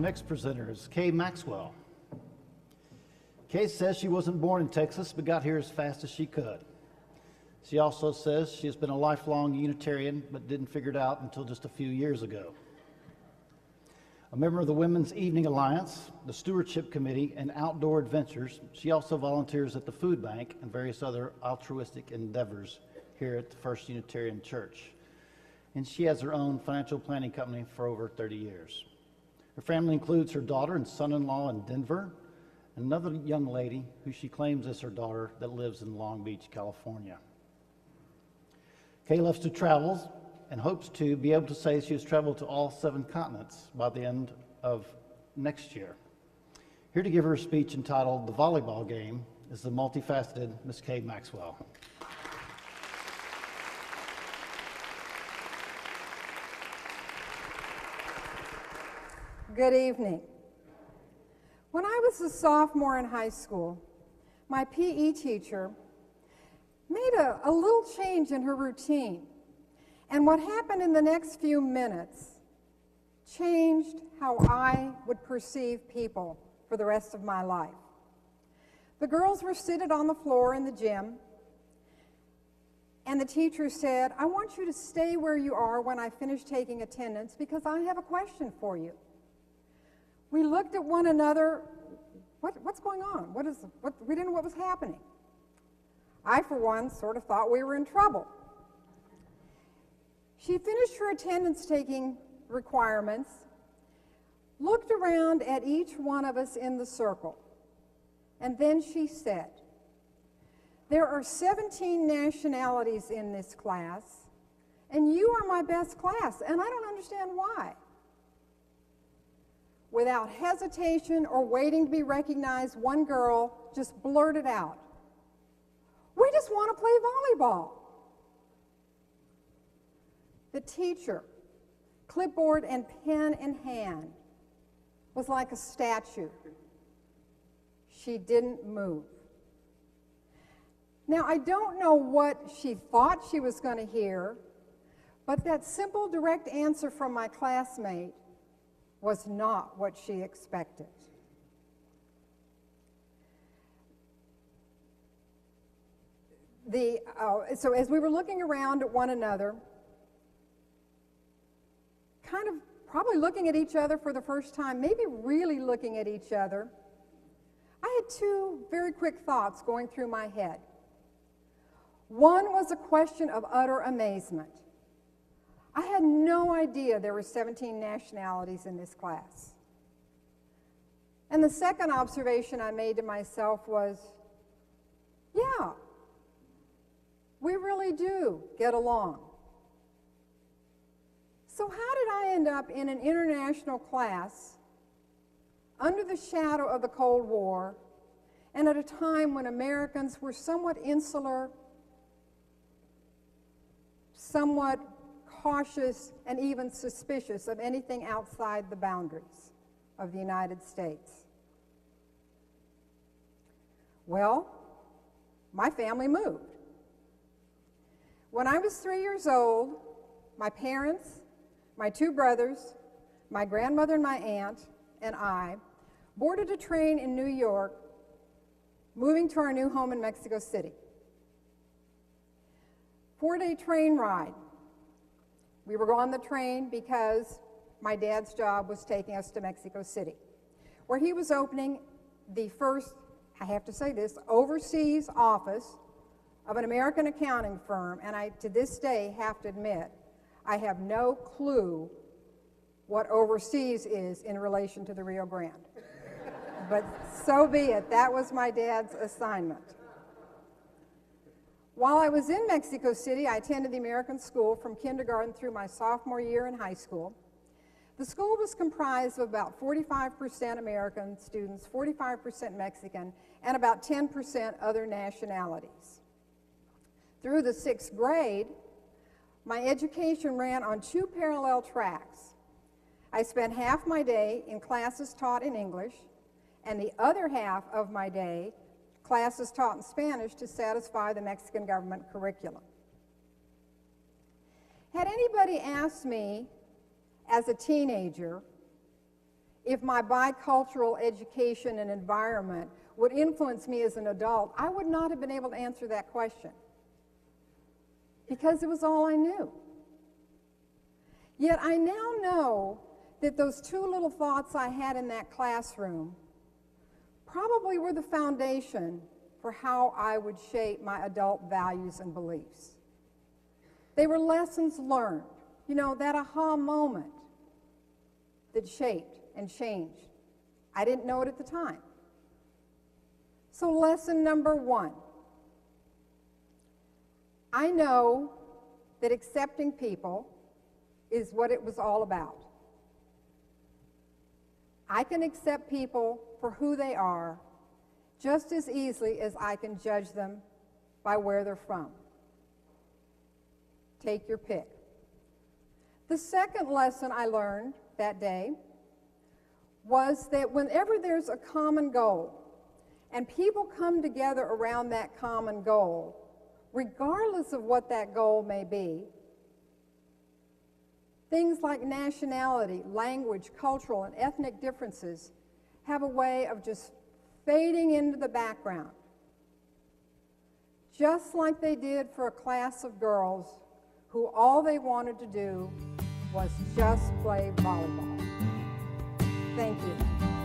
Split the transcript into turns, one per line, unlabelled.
next presenter is Kay Maxwell. Kay says she wasn't born in Texas, but got here as fast as she could. She also says she has been a lifelong Unitarian, but didn't figure it out until just a few years ago. A member of the Women's Evening Alliance, the Stewardship Committee, and Outdoor Adventures, she also volunteers at the Food Bank and various other altruistic endeavors here at the First Unitarian Church. And she has her own financial planning company for over 30 years. Her family includes her daughter and son-in-law in Denver, and another young lady who she claims is her daughter that lives in Long Beach, California. Kay loves to travel and hopes to be able to say she has traveled to all 7 continents by the end of next year. Here to give her a speech entitled "The Volleyball Game" is the multifaceted Miss Kay Maxwell.
Good evening. When I was a sophomore in high school, my PE teacher made a little change in her routine. And what happened in the next few minutes changed how I would perceive people for the rest of my life. The girls were seated on the floor in the gym, and the teacher said, "I want you to stay where you are when I finish taking attendance because I have a question for you." We looked at one another. What's going on? We didn't know what was happening. I, for one, sort of thought we were in trouble. She finished her attendance taking requirements, looked around at each one of us in the circle, and then she said, "There are 17 nationalities in this class, and you are my best class, and I don't understand why." Without hesitation or waiting to be recognized, one girl just blurted out, "We just want to play volleyball." The teacher, clipboard and pen in hand, was like a statue. She didn't move. Now, I don't know what she thought she was going to hear, but that simple, direct answer from my classmate was not what she expected. So as we were looking around at one another, kind of probably looking at each other for the first time, maybe really looking at each other, I had 2 very quick thoughts going through my head. One was a question of utter amazement. I had no idea there were 17 nationalities in this class. And the second observation I made to myself was, yeah, we really do get along. So how did I end up in an international class under the shadow of the Cold War and at a time when Americans were somewhat insular, somewhat cautious, and even suspicious of anything outside the boundaries of the United States? Well, my family moved. When I was 3 years old, my parents, my 2 brothers, my grandmother and my aunt, and I boarded a train in New York, moving to our new home in Mexico City. 4-day train ride. We were on the train because my dad's job was taking us to Mexico City, where he was opening the first, I have to say this, overseas office of an American accounting firm, and I, to this day, have to admit, I have no clue what overseas is in relation to the Rio Grande. But so be it. That was my dad's assignment. While I was in Mexico City, I attended the American school from kindergarten through my sophomore year in high school. The school was comprised of about 45% American students, 45% Mexican, and about 10% other nationalities. Through the 6th grade, my education ran on 2 parallel tracks. I spent half my day in classes taught in English, and the other half of my day classes taught in Spanish to satisfy the Mexican government curriculum. Had anybody asked me as a teenager if my bicultural education and environment would influence me as an adult, I would not have been able to answer that question because it was all I knew. Yet I now know that those two little thoughts I had in that classroom probably were the foundation for how I would shape my adult values and beliefs. They were lessons learned, you know, that aha moment that shaped and changed. I didn't know it at the time. So lesson number one, I know that accepting people is what it was all about. I can accept people for who they are just as easily as I can judge them by where they're from. Take your pick. The second lesson I learned that day was that whenever there's a common goal and people come together around that common goal, regardless of what that goal may be, things like nationality, language, cultural, and ethnic differences have a way of just fading into the background, just like they did for a class of girls who all they wanted to do was just play volleyball. Thank you.